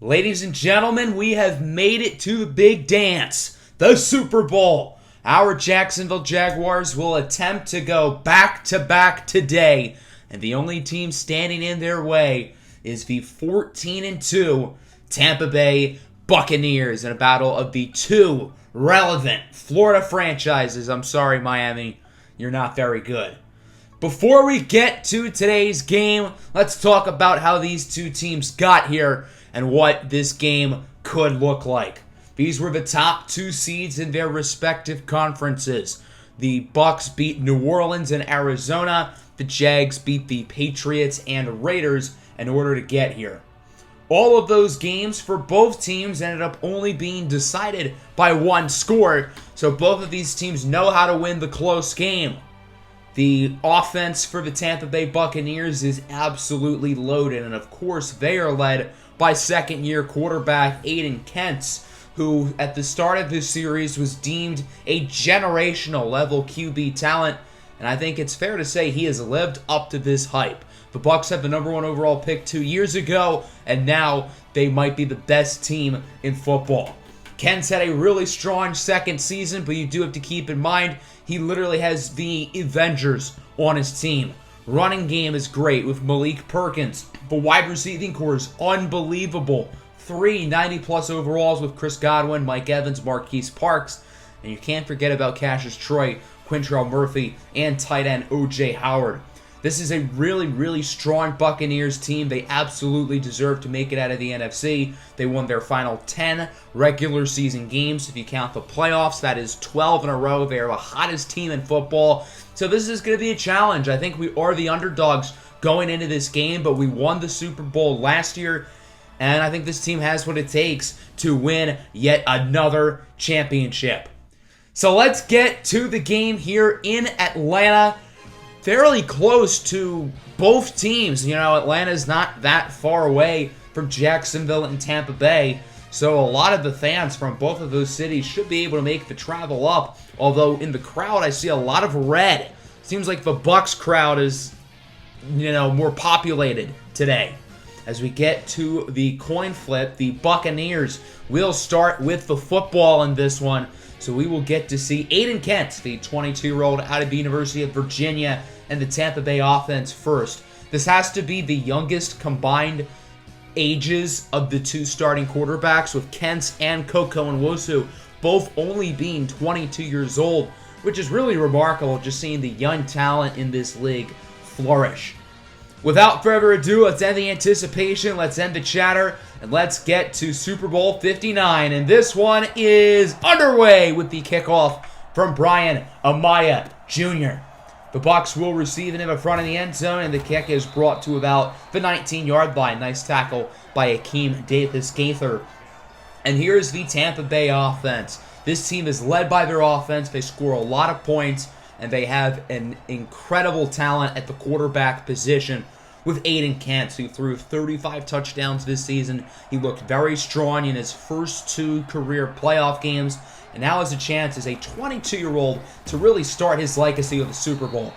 Ladies and gentlemen, we have made it to the big dance, the Super Bowl. Our Jacksonville Jaguars will attempt to go back-to-back today, and the only team standing in their way is the 14-2 Tampa Bay Buccaneers in a battle of the two relevant Florida franchises. I'm sorry, Miami, you're not very good. Before we get to today's game, let's talk about how these two teams got here and what this game could look like. These were the top two seeds in their respective conferences. The Bucs beat New Orleans and Arizona. The Jags beat the Patriots and Raiders in order to get here. All of those games for both teams ended up only being decided by one score, so both of these teams know how to win the close game. The offense for the Tampa Bay Buccaneers is absolutely loaded, and of course they are led by second-year quarterback Aiden Kentz, who at the start of this series was deemed a generational level QB talent, and I think it's fair to say he has lived up to this hype. The Bucs had the number one overall pick 2 years ago, and now they might be the best team in football. Kentz had a really strong second season, but you do have to keep in mind he literally has the Avengers on his team. Running game is great with Malik Perkins. The wide receiving core is unbelievable. 3 90-plus overalls with Chris Godwin, Mike Evans, Marquise Parks. And you can't forget about Cassius Troy, Quintrell Murphy, and tight end O.J. Howard. This is a really, really strong Buccaneers team. They absolutely deserve to make it out of the NFC. They won their final 10 regular season games. If you count the playoffs, that is 12 in a row. They are the hottest team in football. So this is going to be a challenge. I think we are the underdogs going into this game, but we won the Super Bowl last year, and I think this team has what it takes to win yet another championship. So let's get to the game here in Atlanta. Fairly close to both teams. You know, Atlanta's not that far away from Jacksonville and Tampa Bay, so a lot of the fans from both of those cities should be able to make the travel up, although in the crowd I see a lot of red. Seems like the Bucs crowd is, more populated today. As we get to the coin flip, the Buccaneers will start with the football in this one, so we will get to see Aiden Kentz, the 22-year-old out of the University of Virginia, and the Tampa Bay offense first. This has to be the youngest combined ages of the two starting quarterbacks, with Kentz and Koko Nwosu both only being 22 years old, which is really remarkable, just seeing the young talent in this league flourish. Without further ado, let's end the anticipation, let's end the chatter, and let's get to Super Bowl 59. And this one is underway with the kickoff from Brian Amaya Jr. The Bucs will receive it in the front of the end zone, and the kick is brought to about the 19-yard line. Nice tackle by Akeem Davis-Gaither. And here's the Tampa Bay offense. This team is led by their offense. They score a lot of points, and they have an incredible talent at the quarterback position with Aiden Kentz, who threw 35 touchdowns this season. He looked very strong in his first 2 career playoff games, and now has a chance as a 22-year-old to really start his legacy with the Super Bowl.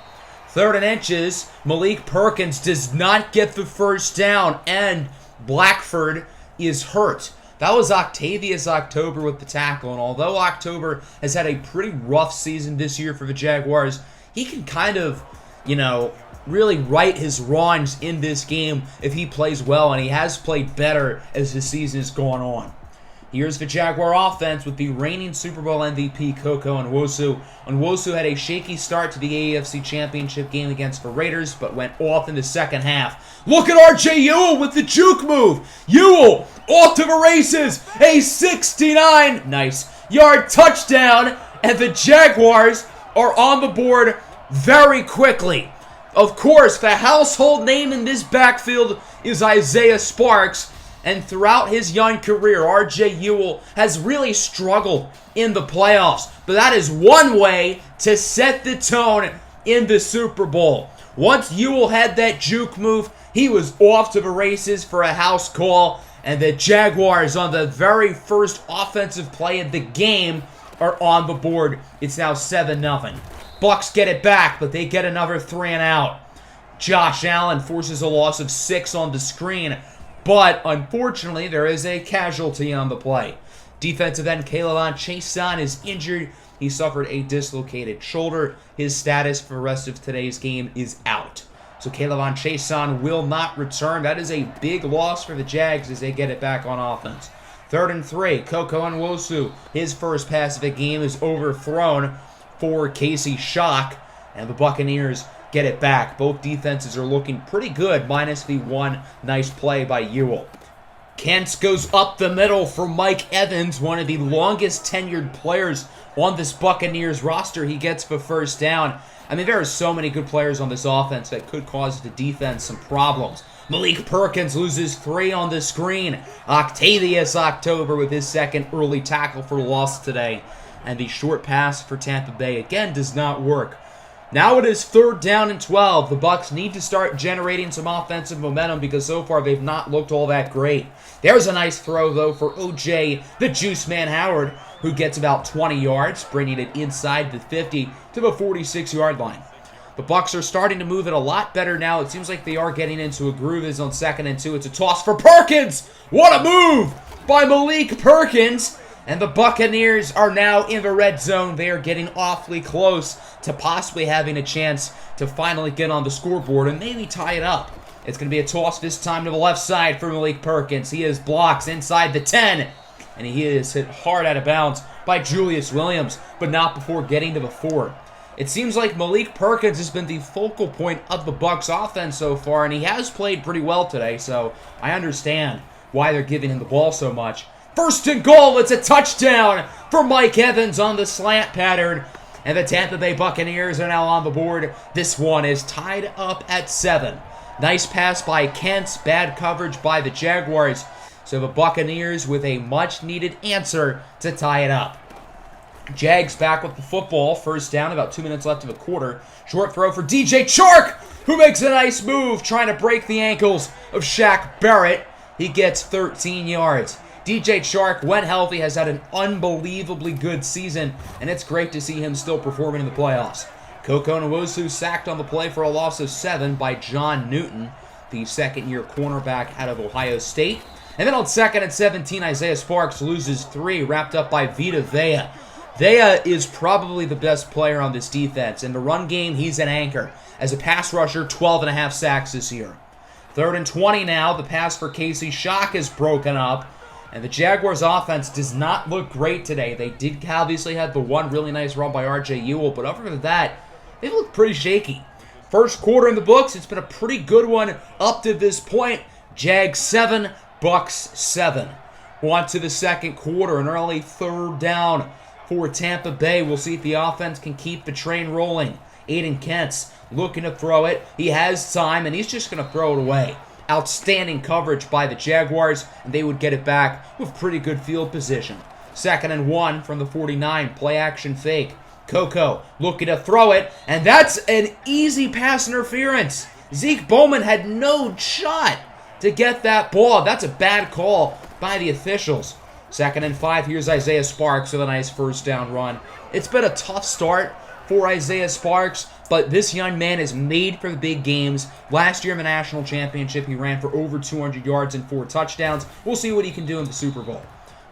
3rd and inches, Malik Perkins does not get the first down, and Blackford is hurt. That was Octavius October with the tackle, and although October has had a pretty rough season this year for the Jaguars, he can kind of, really right his wrongs in this game if he plays well, and he has played better as the season has gone on. Here's the Jaguar offense with the reigning Super Bowl MVP Koko Nwosu. Nwosu had a shaky start to the AFC Championship game against the Raiders, but went off in the second half. Look at R.J. Ewell with the juke move. Ewell off to the races. A 69-yard touchdown, and the Jaguars are on the board very quickly. Of course, the household name in this backfield is Isaiah Sparks, and throughout his young career, R.J. Ewell has really struggled in the playoffs. But that is one way to set the tone in the Super Bowl. Once Ewell had that juke move, he was off to the races for a house call, and the Jaguars, on the very first offensive play of the game, are on the board. It's now 7-0. Bucs get it back, but they get another 3 and out. Josh Allen forces a loss of 6 on the screen. but unfortunately, there is a casualty on the play. Defensive end K'Lavon Chaisson is injured. He suffered a dislocated shoulder. His status for the rest of today's game is out. So K'Lavon Chaisson will not return. That is a big loss for the Jags as they get it back on offense. 3rd and 3. Koko Nwosu, his first pass of the game is overthrown for Casey Shock, and the Buccaneers get it back. Both defenses are looking pretty good, minus the one nice play by Ewell. Kentz goes up the middle for Mike Evans, one of the longest tenured players on this Buccaneers roster. He gets the first down. I mean, there are so many good players on this offense that could cause the defense some problems. Malik Perkins loses 3 on the screen. Octavius October with his second early tackle for loss today. And the short pass for Tampa Bay again does not work. Now it is 3rd down and 12. The Bucs need to start generating some offensive momentum because so far they've not looked all that great. There's a nice throw, though, for O.J. the Juice Man Howard, who gets about 20 yards, bringing it inside the 50 to the 46-yard line. The Bucs are starting to move it a lot better now. It seems like they are getting into a groove. It's on 2nd and 2. It's a toss for Perkins. What a move by Malik Perkins. And the Buccaneers are now in the red zone. They are getting awfully close to possibly having a chance to finally get on the scoreboard and maybe tie it up. It's going to be a toss this time to the left side for Malik Perkins. He is blocks inside the 10. And he is hit hard out of bounds by Julius Williams, but not before getting to the 4. It seems like Malik Perkins has been the focal point of the Bucs offense so far, and he has played pretty well today, so I understand why they're giving him the ball so much. 1st and goal, it's a touchdown for Mike Evans on the slant pattern, and the Tampa Bay Buccaneers are now on the board. This one is tied up at 7. Nice pass by Kentz, bad coverage by the Jaguars, so the Buccaneers with a much-needed answer to tie it up. Jags back with the football. 1st down, about 2 minutes left of the quarter. Short throw for DJ Chark, who makes a nice move, trying to break the ankles of Shaq Barrett. He gets 13 yards. DJ Chark, when healthy, has had an unbelievably good season, and it's great to see him still performing in the playoffs. Koko Nwosu sacked on the play for a loss of 7 by John Newton, the second-year cornerback out of Ohio State. And then on 2nd and 17, Isaiah Sparks loses 3, wrapped up by Vita Vea. Vea is probably the best player on this defense. In the run game, he's an anchor. As a pass rusher, 12.5 sacks this year. 3rd and 20 now. The pass for Casey Shock is broken up. And the Jaguars' offense does not look great today. They did obviously have the one really nice run by R.J. Ewell, but other than that, they look pretty shaky. First quarter in the books, it's been a pretty good one up to this point. Jags 7, Bucs 7. On to the second quarter, an early 3rd down for Tampa Bay. We'll see if the offense can keep the train rolling. Aiden Kentz looking to throw it. He has time, and he's just going to throw it away. Outstanding coverage by the Jaguars, and they would get it back with pretty good field position. 2nd and 1 from the 49. Play action fake. Koko looking to throw it, and that's an easy pass interference. Zeke Bowman had no shot to get that ball. That's a bad call by the officials. 2nd and 5. Here's Isaiah Sparks with a nice 1st down run. It's been a tough start for Isaiah Sparks, but this young man is made for the big games. Last year in the national championship, he ran for over 200 yards and 4 touchdowns. We'll see what he can do in the Super Bowl.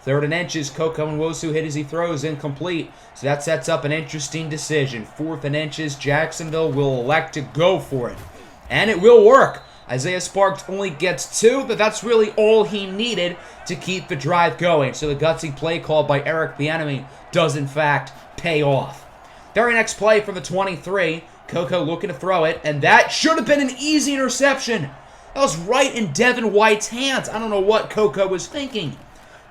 3rd and inches, Koko Nwosu hit as he throws, incomplete. So that sets up an interesting decision. 4th and inches, Jacksonville will elect to go for it. And it will work. Isaiah Sparks only gets 2, but that's really all he needed to keep the drive going. So the gutsy play call by Eric Bieniemy does in fact pay off. Very next play from the 23, Koko looking to throw it, and that should have been an easy interception. That was right in Devin White's hands. I don't know what Koko was thinking.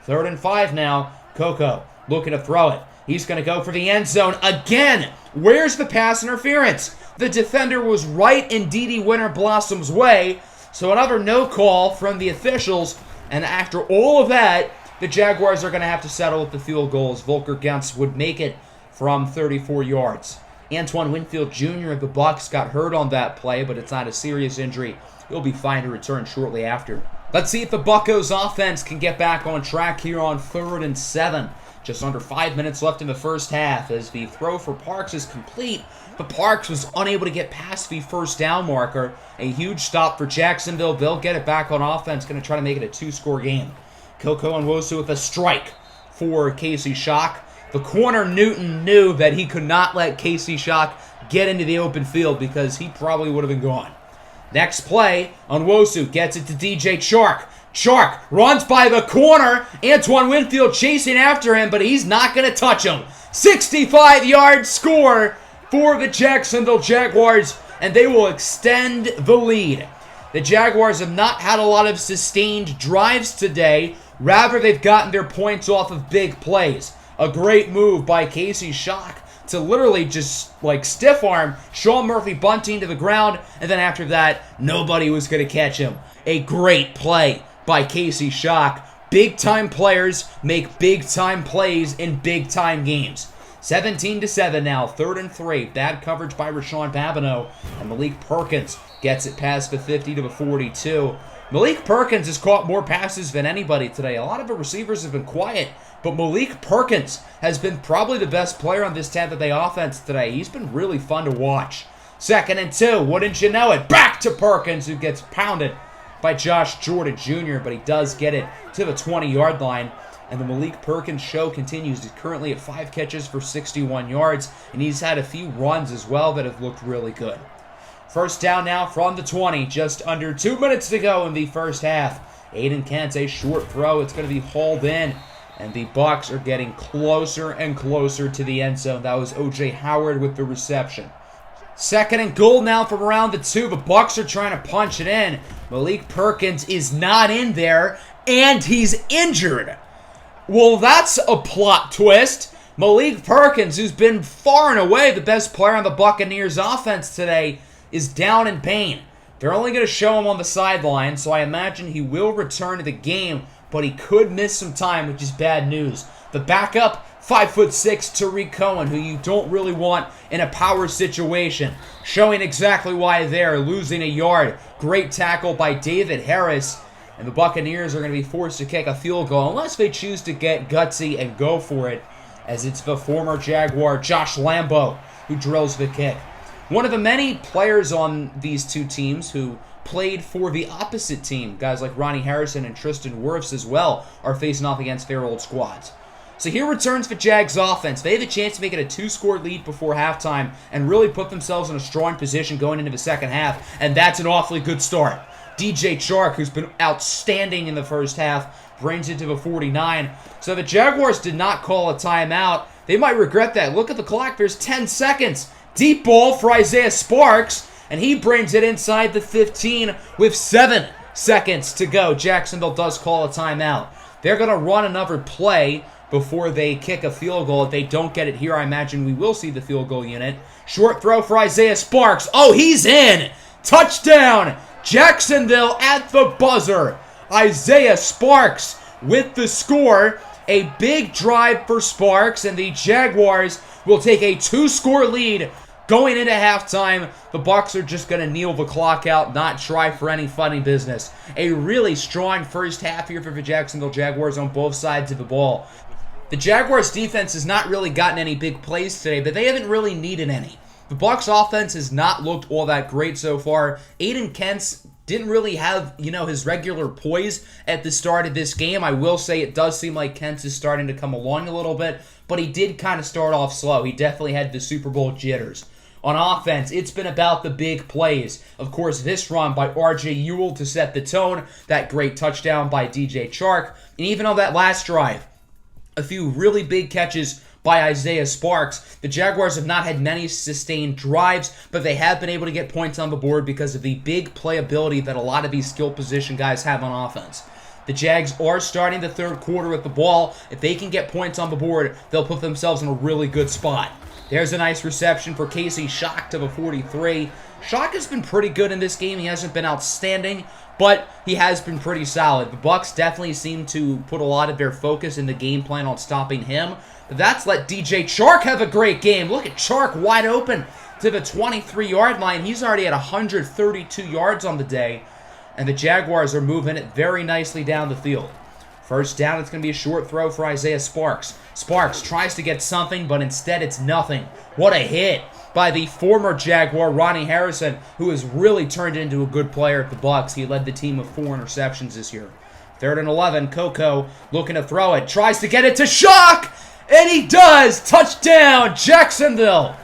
3rd and 5 now, Koko looking to throw it. He's going to go for the end zone again. Where's the pass interference? The defender was right in Dede Winter-Blossom's way, so another no call from the officials. And after all of that, the Jaguars are going to have to settle with the field goals. Volker Gentz would make it from 34 yards. Antoine Winfield Jr. of the Bucs got hurt on that play, but it's not a serious injury. He'll be fine to return shortly after. Let's see if the Buccos offense can get back on track here on 3rd and 7. Just under 5 minutes left in the first half as the throw for Parks is complete, but Parks was unable to get past the first down marker. A huge stop for Jacksonville. They'll get it back on offense, going to try to make it a 2-score game. Koko Nwosu with a strike for Casey Shock. The corner Newton knew that he could not let Casey Shock get into the open field because he probably would have been gone. Next play, Nwosu gets it to DJ Chark. Chark runs by the corner. Antoine Winfield chasing after him, but he's not going to touch him. 65-yard score for the Jacksonville Jaguars, and they will extend the lead. The Jaguars have not had a lot of sustained drives today. Rather, they've gotten their points off of big plays. A great move by Casey Shock to literally just stiff arm Sean Murphy Bunting to the ground, and then after that, nobody was going to catch him. A great play by Casey Shock. Big-time players make big-time plays in big-time games. 17-7 now, 3rd and 3. Bad coverage by Rashawn Babineau, and Malik Perkins gets it past the 50 to the 42. Malik Perkins has caught more passes than anybody today. A lot of the receivers have been quiet, but Malik Perkins has been probably the best player on this Tampa Bay offense today. He's been really fun to watch. 2nd and 2, wouldn't you know it? Back to Perkins, who gets pounded by Josh Jordan Jr., but he does get it to the 20-yard line. And the Malik Perkins show continues. He's currently at 5 catches for 61 yards, and he's had a few runs as well that have looked really good. First down now from the 20, just under 2 minutes to go in the first half. Aiden Kent's a short throw. It's going to be hauled in, and the Bucs are getting closer and closer to the end zone. That was O.J. Howard with the reception. 2nd and goal now from around the 2. The Bucs are trying to punch it in. Malik Perkins is not in there, and he's injured. Well, that's a plot twist. Malik Perkins, who's been far and away the best player on the Buccaneers offense today, is down in pain. They're only going to show him on the sideline, so I imagine he will return to the game, but he could miss some time, which is bad news. The backup, 5'6" Tariq Cohen, who you don't really want in a power situation. Showing exactly why they're losing a yard. Great tackle by David Harris. And the Buccaneers are going to be forced to kick a field goal unless they choose to get gutsy and go for it, as it's the former Jaguar Josh Lambo who drills the kick. One of the many players on these two teams who played for the opposite team, guys like Ronnie Harrison and Tristan Wirfs as well, are facing off against their old squads. So here returns the Jags offense. They have a chance to make it a 2-score lead before halftime and really put themselves in a strong position going into the second half, and that's an awfully good start. DJ Chark, who's been outstanding in the first half, brings it to the 49. So the Jaguars did not call a timeout. They might regret that. Look at the clock. There's 10 seconds. Deep ball for Isaiah Sparks, and he brings it inside the 15 with 7 seconds to go. Jacksonville does call a timeout. They're going to run another play before they kick a field goal. If they don't get it here, I imagine we will see the field goal unit. Short throw for Isaiah Sparks. Oh, he's in! Touchdown! Jacksonville at the buzzer. Isaiah Sparks with the score. A big drive for Sparks, and the Jaguars will take a 2-score lead going into halftime. The Bucs are just going to kneel the clock out, not try for any funny business. A really strong first half here for the Jacksonville Jaguars on both sides of the ball. The Jaguars defense has not really gotten any big plays today, but they haven't really needed any. The Bucs offense has not looked all that great so far. Aiden Kent's didn't really have, his regular poise at the start of this game. I will say it does seem like Kent's is starting to come along a little bit, but he did kind of start off slow. He definitely had the Super Bowl jitters. On offense, it's been about the big plays. Of course, this run by R.J. Ewell to set the tone, that great touchdown by DJ Chark, and even on that last drive, a few really big catches by Isaiah Sparks. The Jaguars have not had many sustained drives, but they have been able to get points on the board because of the big playability that a lot of these skill position guys have on offense. The Jags are starting the third quarter with the ball. If they can get points on the board, they'll put themselves in a really good spot. There's a nice reception for Casey Shock to the 43. Shock has been pretty good in this game. He hasn't been outstanding, but he has been pretty solid. The Bucs definitely seem to put a lot of their focus in the game plan on stopping him. But that's let DJ Chark have a great game. Look at Chark wide open to the 23-yard line. He's already at 132 yards on the day. And the Jaguars are moving it very nicely down the field. First down, it's going to be a short throw for Isaiah Sparks. Sparks tries to get something, but instead it's nothing. What a hit by the former Jaguar, Ronnie Harrison, who has really turned into a good player at the Bucs. He led the team with 4 interceptions this year. 3rd and 11, Coco looking to throw it. Tries to get it to Shock, and he does! Touchdown, Jacksonville!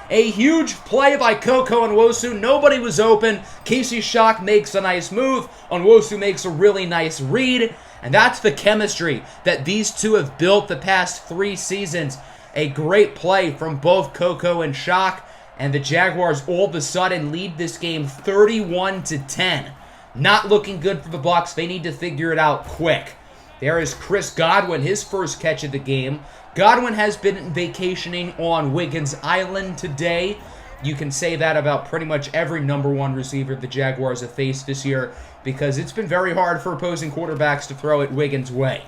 A huge play by Coco and Nwosu. Nobody was open. Casey Shock makes a nice move. Nwosu makes a really nice read. And that's the chemistry that these two have built the past 3 seasons. A great play from both Coco and Shock. And the Jaguars all of a sudden lead this game 31-10. Not looking good for the Bucs. They need to figure it out quick. There is Chris Godwin, his first catch of the game. Godwin has been vacationing on Wiggins Island today. You can say that about pretty much every number 1 receiver the Jaguars have faced this year because it's been very hard for opposing quarterbacks to throw it Wiggins' way.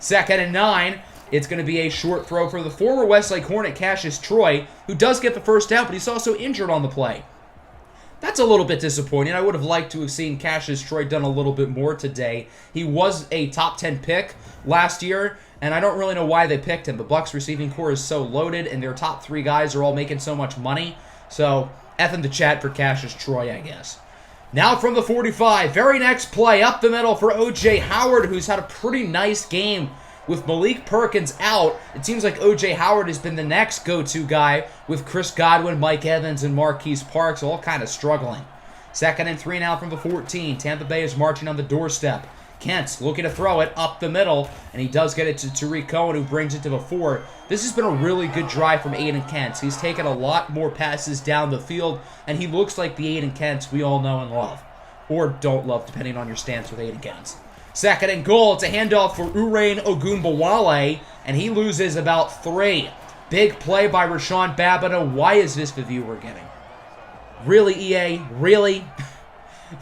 2nd and 9, it's going to be a short throw for the former Westlake Hornet Cassius Troy, who does get the first down, but he's also injured on the play. That's a little bit disappointing. I would have liked to have seen Cassius Troy done a little bit more today. He was a top 10 pick last year, and I don't really know why they picked him. The Bucs receiving core is so loaded, and their top 3 guys are all making so much money. So, F in the chat for Cassius Troy, I guess. Now from the 45, very next play, up the middle for O.J. Howard, who's had a pretty nice game. With Malik Perkins out, it seems like O.J. Howard has been the next go-to guy, with Chris Godwin, Mike Evans, and Marquise Parks all kind of struggling. 2nd and 3 now from the 14. Tampa Bay is marching on the doorstep. Kent looking to throw it up the middle, and he does get it to Tariq Cohen, who brings it to the 4. This has been a really good drive from Aiden Kent. He's taken a lot more passes down the field, and he looks like the Aiden Kent we all know and love. Or don't love, depending on your stance with Aiden Kent. 2nd and goal. It's a handoff for Urain Ogunbowale, and he loses about 3. Big play by Rashawn Babino. Why is this the view we're getting? Really, EA? Really?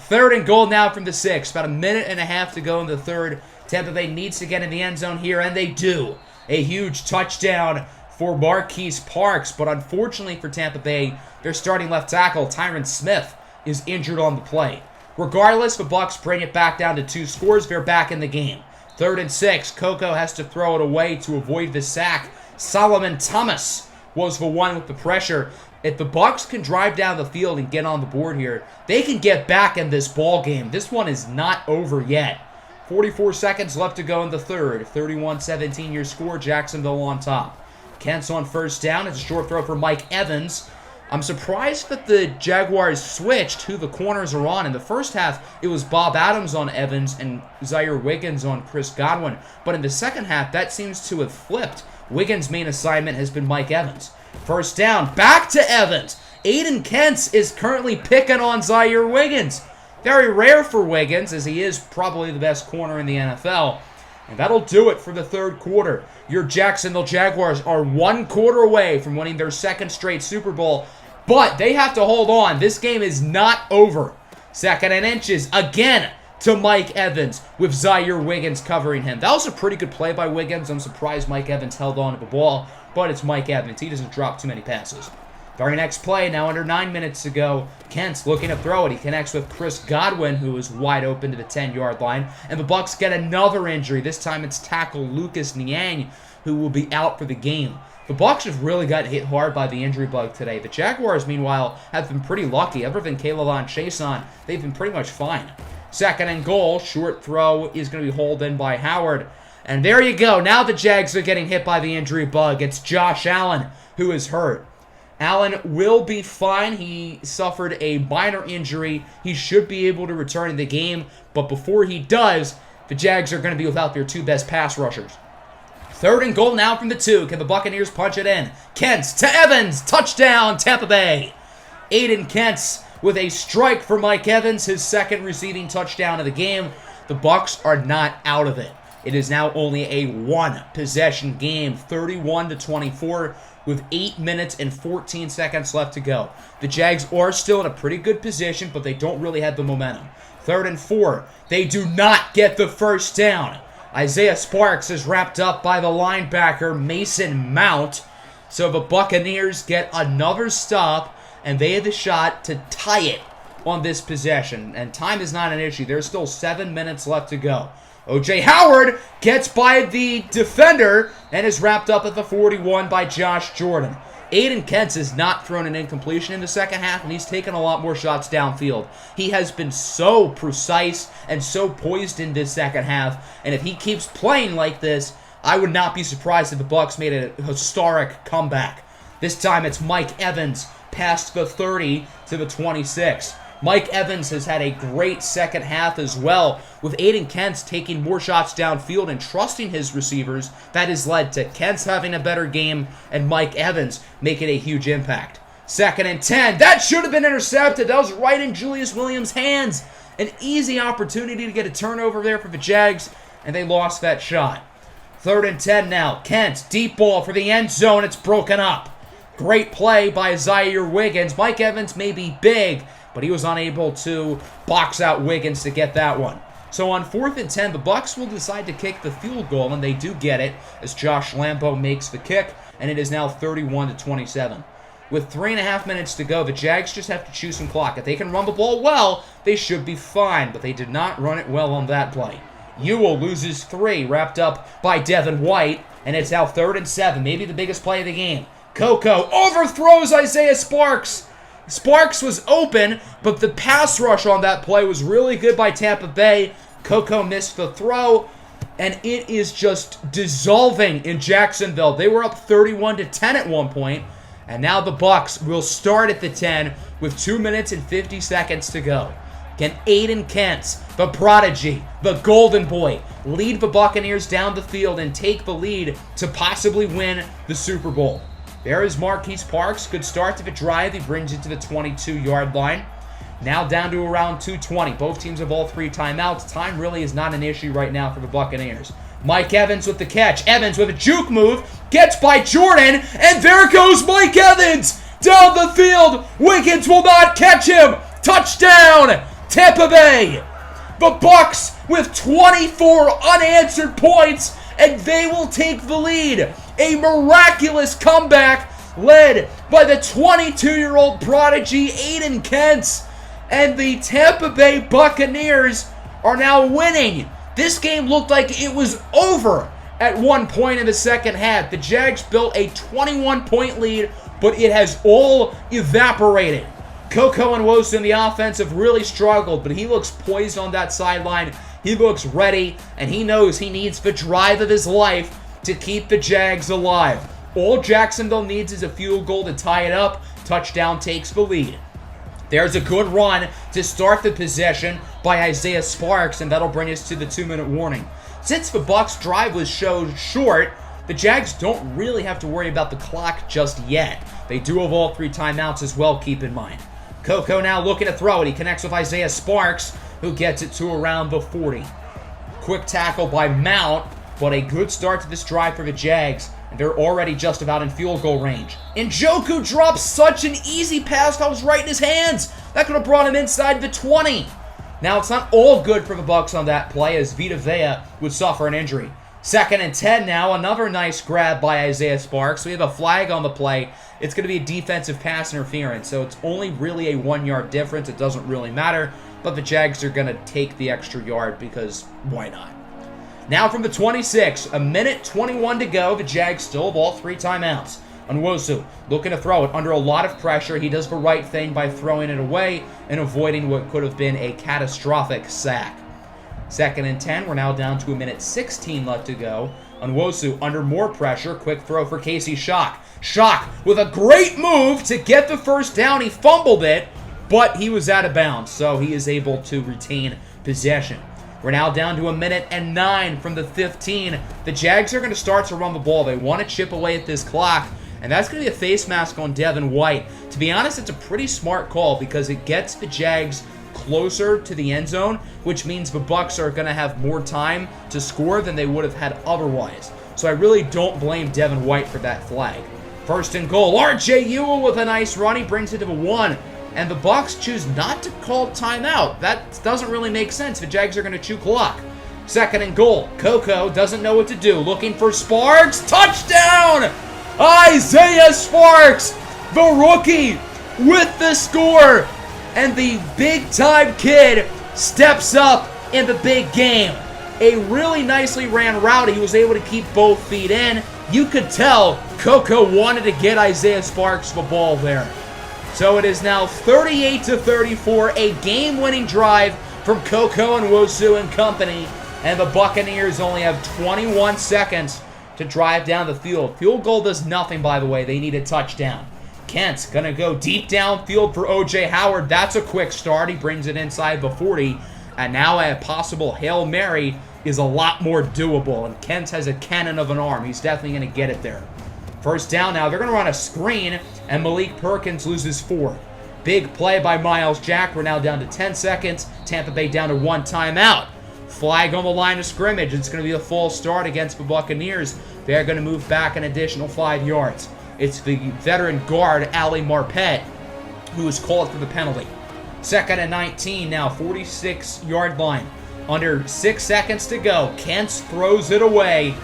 3rd and goal now from the 6. About a minute and a half to go in the 3rd. Tampa Bay needs to get in the end zone here, and they do. A huge touchdown for Marquise Parks, but unfortunately for Tampa Bay, their starting left tackle, Tyron Smith, is injured on the play. Regardless, the Bucs bring it back down to 2 scores. They're back in the game. 3rd and 6. Coco has to throw it away to avoid the sack. Solomon Thomas was the one with the pressure. If the Bucs can drive down the field and get on the board here, they can get back in this ball game. This one is not over yet. 44 seconds left to go in the 3rd. 31-17 your score. Jacksonville on top. Kent's on first down. It's a short throw for Mike Evans. I'm surprised that the Jaguars switched who the corners are on. In the first half, it was Bob Adams on Evans and Zaire Wiggins on Chris Godwin. But in the second half, that seems to have flipped. Wiggins' main assignment has been Mike Evans. First down, back to Evans. Aiden Kent is currently picking on Zaire Wiggins. Very rare for Wiggins, as he is probably the best corner in the NFL. And that'll do it for the 3rd quarter. Your Jacksonville Jaguars are 1 quarter away from winning their 2nd straight Super Bowl. But they have to hold on. This game is not over. 2nd and inches again to Mike Evans with Zaire Wiggins covering him. That was a pretty good play by Wiggins. I'm surprised Mike Evans held on to the ball, but it's Mike Evans. He doesn't drop too many passes. Very next play, now under 9 minutes to go. Kent's looking to throw it. He connects with Chris Godwin, who is wide open to the 10-yard line. And the Bucs get another injury. This time it's tackle Lucas Niang, who will be out for the game. The Bucs have really got hit hard by the injury bug today. The Jaguars, meanwhile, have been pretty lucky. Other than Kayla Chason, they've been pretty much fine. 2nd and goal. Short throw is going to be hauled in by Howard. And there you go. Now the Jags are getting hit by the injury bug. It's Josh Allen who is hurt. Allen will be fine. He suffered a minor injury. He should be able to return to the game. But before he does, the Jags are going to be without their 2 best pass rushers. 3rd and goal now from the 2. Can the Buccaneers punch it in? Kent to Evans. Touchdown, Tampa Bay. Aiden Kent with a strike for Mike Evans, his 2nd receiving touchdown of the game. The Bucs are not out of it. It is now only a 1-possession game, 31-24, with 8 minutes and 14 seconds left to go. The Jags are still in a pretty good position, but they don't really have the momentum. 3rd and 4. They do not get the first down. Isaiah Sparks is wrapped up by the linebacker, Mason Mount. So the Buccaneers get another stop, and they have the shot to tie it on this possession. And time is not an issue. There's still 7 minutes left to go. O.J. Howard gets by the defender and is wrapped up at the 41 by Josh Jordan. Aiden Kentz has not thrown an incompletion in the second half, and he's taken a lot more shots downfield. He has been so precise and so poised in this second half, and if he keeps playing like this, I would not be surprised if the Bucs made a historic comeback. This time it's Mike Evans past the 30 to the 26. Mike Evans has had a great second half as well, with Aiden Kentz taking more shots downfield and trusting his receivers. That has led to Kentz having a better game and Mike Evans making a huge impact. 2nd and 10. That should have been intercepted. That was right in Julius Williams' hands. An easy opportunity to get a turnover there for the Jags, and they lost that shot. 3rd and 10 now. Kentz, deep ball for the end zone. It's broken up. Great play by Zaire Wiggins. Mike Evans may be big, but he was unable to box out Wiggins to get that one. So on 4th and 10, the Bucs will decide to kick the field goal, and they do get it as Josh Lambo makes the kick, and it is now 31-27. With 3.5 minutes to go, the Jags just have to chew some clock. If they can run the ball well, they should be fine, but they did not run it well on that play. Ewell loses 3, wrapped up by Devin White, and it's now 3rd and 7, maybe the biggest play of the game. Coco overthrows Isaiah Sparks. Sparks was open, but the pass rush on that play was really good by Tampa Bay. Coco missed the throw, and it is just dissolving in Jacksonville. They were up 31-10 at one point, and now the Bucs will start at the 10 with 2 minutes and 50 seconds to go. Can Aiden Kentz, the prodigy, the golden boy, lead the Buccaneers down the field and take the lead to possibly win the Super Bowl? There is Marquise Parks. Good start to the drive. He brings it to the 22-yard line. Now down to around 2:20. Both teams have all 3 timeouts. Time really is not an issue right now for the Buccaneers. Mike Evans with the catch. Evans with a juke move. Gets by Jordan. And there goes Mike Evans down the field. Wiggins will not catch him. Touchdown, Tampa Bay. The Bucs with 24 unanswered points, and they will take the lead. A miraculous comeback led by the 22-year-old prodigy Aiden Kentz. And the Tampa Bay Buccaneers are now winning. This game looked like it was over at one point in the second half. The Jags built a 21-point lead, but it has all evaporated. Coco and Wosu in the offense have really struggled, but he looks poised on that sideline. He looks ready, and he knows he needs the drive of his life to keep the Jags alive. All Jacksonville needs is a field goal to tie it up. Touchdown takes the lead. There's a good run to start the possession by Isaiah Sparks, and that'll bring us to the 2-minute warning. Since the Bucs' drive was short, the Jags don't really have to worry about the clock just yet. They do have all 3 timeouts as well, keep in mind. Coco now looking to throw it. He connects with Isaiah Sparks, who gets it to around the 40. Quick tackle by Mount, but a good start to this drive for the Jags, and they're already just about in field goal range. Njoku drops such an easy pass that was right in his hands. That could have brought him inside the 20. Now, it's not all good for the Bucs on that play, as Vita Vea would suffer an injury. 2nd and 10 now. Another nice grab by Isaiah Sparks. We have a flag on the play. It's going to be a defensive pass interference, so it's only really a 1-yard difference. It doesn't really matter, but the Jags are going to take the extra yard because why not? Now from the 26, 1:21 to go. The Jags still have all 3 timeouts. Nwosu looking to throw it under a lot of pressure. He does the right thing by throwing it away and avoiding what could have been a catastrophic sack. 2nd and 10. We're now down to 1:16 left to go. Nwosu under more pressure. Quick throw for Casey Shock. Shock with a great move to get the first down. He fumbled it, but he was out of bounds, so he is able to retain possession. We're now down to 1:09 from the 15. The Jags are going to start to run the ball. They want to chip away at this clock, and that's going to be a face mask on Devin White. To be honest, it's a pretty smart call because it gets the Jags closer to the end zone, which means the Bucs are going to have more time to score than they would have had otherwise. So I really don't blame Devin White for that flag. 1st and goal. R.J. Ewell with a nice run. He brings it to the 1. And the Bucs choose not to call timeout. That doesn't really make sense. The Jags are going to chew clock. 2nd and goal. Coco doesn't know what to do. Looking for Sparks. Touchdown! Isaiah Sparks, the rookie, with the score. And the big-time kid steps up in the big game. A really nicely ran route. He was able to keep both feet in. You could tell Coco wanted to get Isaiah Sparks the ball there. So it is now 38-34, a game-winning drive from Coco and Wosu and company. And the Buccaneers only have 21 seconds to drive down the field. Field goal does nothing, by the way. They need a touchdown. Kent's going to go deep downfield for O.J. Howard. That's a quick start. He brings it inside the 40. And now a possible Hail Mary is a lot more doable. And Kent has a cannon of an arm. He's definitely going to get it there. First down now. They're going to run a screen, and Malik Perkins loses 4. Big play by Myles Jack. We're now down to 10 seconds. Tampa Bay down to 1 timeout. Flag on the line of scrimmage. It's going to be a false start against the Buccaneers. They're going to move back an additional 5 yards. It's the veteran guard, Ali Marpet, who is called for the penalty. 2nd and 19 now, 46-yard line. Under 6 seconds to go. Kentz throws it away.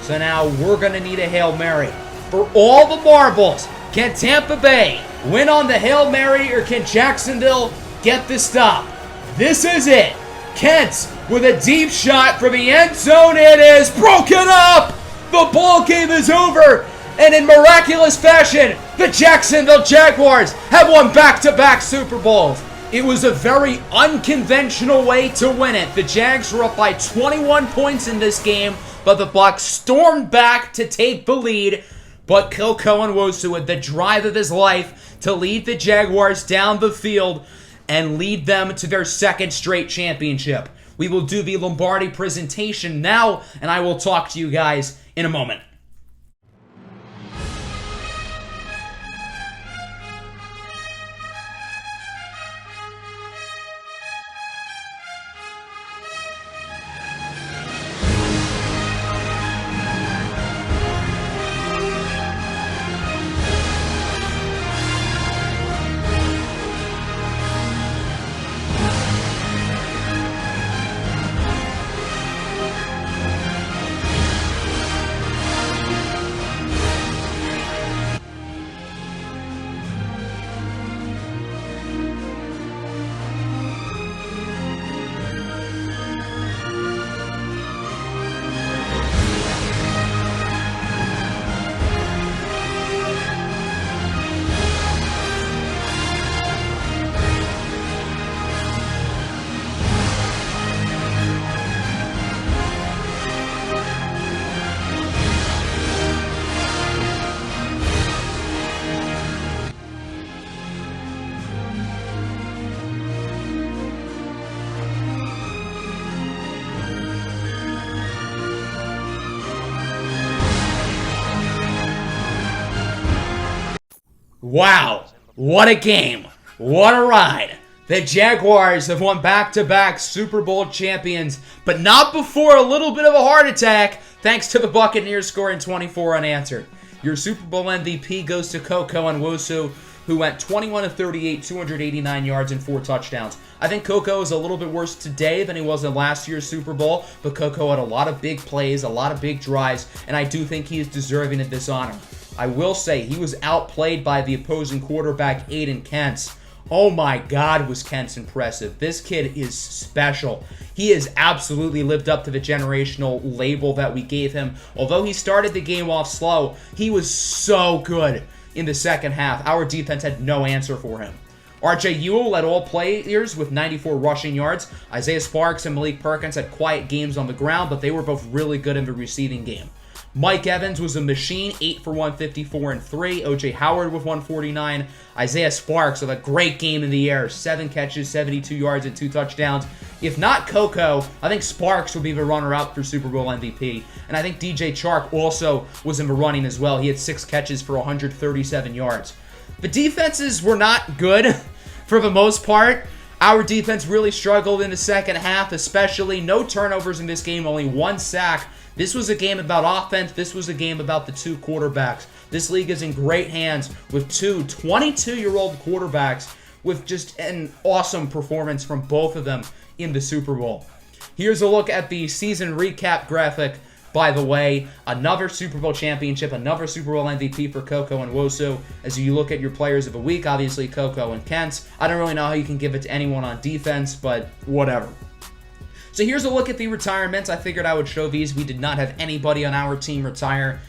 So now we're going to need a Hail Mary. For all the marbles, can Tampa Bay win on the Hail Mary, or can Jacksonville get the stop? This is it. Kent with a deep shot from the end zone. It is broken up. The ball game is over. And in miraculous fashion, the Jacksonville Jaguars have won back-to-back Super Bowls. It was a very unconventional way to win it. The Jags were up by 21 points in this game, but the Bucs stormed back to take the lead. But Coco and Wosu had the drive of his life to lead the Jaguars down the field and lead them to their 2nd straight championship. We will do the Lombardi presentation now, and I will talk to you guys in a moment. Wow, what a game. What a ride. The Jaguars have won back-to-back Super Bowl champions, but not before a little bit of a heart attack, thanks to the Buccaneers scoring 24 unanswered. Your Super Bowl MVP goes to Coco and Wosu, who went 21 of 38, 289 yards and 4 touchdowns. I think Coco is a little bit worse today than he was in last year's Super Bowl, but Coco had a lot of big plays, a lot of big drives, and I do think he is deserving of this honor. I will say he was outplayed by the opposing quarterback, Aiden Kentz. Oh my God, was Kentz impressive. This kid is special. He has absolutely lived up to the generational label that we gave him. Although he started the game off slow, he was so good in the second half. Our defense had no answer for him. RJ Ewell led all players with 94 rushing yards. Isaiah Sparks and Malik Perkins had quiet games on the ground, but they were both really good in the receiving game. Mike Evans was a machine, 8 for 154 and 3. O.J. Howard with 149. Isaiah Sparks with a great game in the air, 7 catches, 72 yards, and 2 touchdowns. If not Coco, I think Sparks would be the runner-up for Super Bowl MVP. And I think DJ Chark also was in the running as well. He had 6 catches for 137 yards. The defenses were not good for the most part. Our defense really struggled in the second half, especially no turnovers in this game, only 1 sack. This was a game about offense. This was a game about the 2 quarterbacks. This league is in great hands with 2 22-year-old quarterbacks with just an awesome performance from both of them in the Super Bowl. Here's a look at the season recap graphic. By the way, another Super Bowl championship, another Super Bowl MVP for Coco and Wosu. As you look at your players of the week, obviously Coco and Kentz. I don't really know how you can give it to anyone on defense, but whatever. So here's a look at the retirements. I figured I would show these. We did not have anybody on our team retire.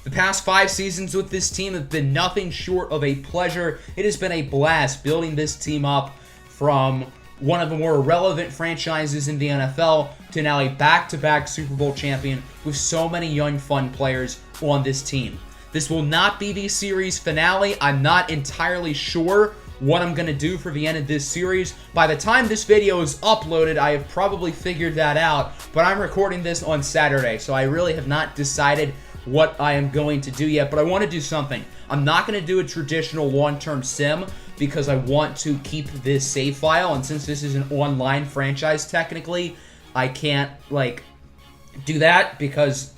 The past 5 seasons with this team have been nothing short of a pleasure. It has been a blast building this team up from one of the more relevant franchises in the NFL to now a back-to-back Super Bowl champion with so many young, fun players on this team. This will not be the series finale. I'm not entirely sure what I'm going to do for the end of this series. By the time this video is uploaded, I have probably figured that out, but I'm recording this on Saturday, so I really have not decided what I am going to do yet, but I want to do something. I'm not going to do a traditional long-term sim because I want to keep this save file, and since this is an online franchise technically, I can't do that because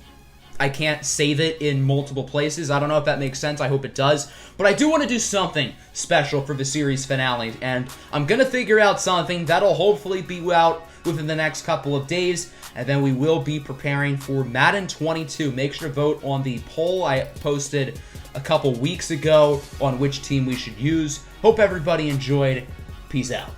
I can't save it in multiple places. I don't know if that makes sense. I hope it does. But I do want to do something special for the series finale, and I'm going to figure out something that'll hopefully be out within the next couple of days, and then we will be preparing for Madden 22. Make sure to vote on the poll I posted a couple weeks ago on which team we should use. Hope everybody enjoyed. Peace out.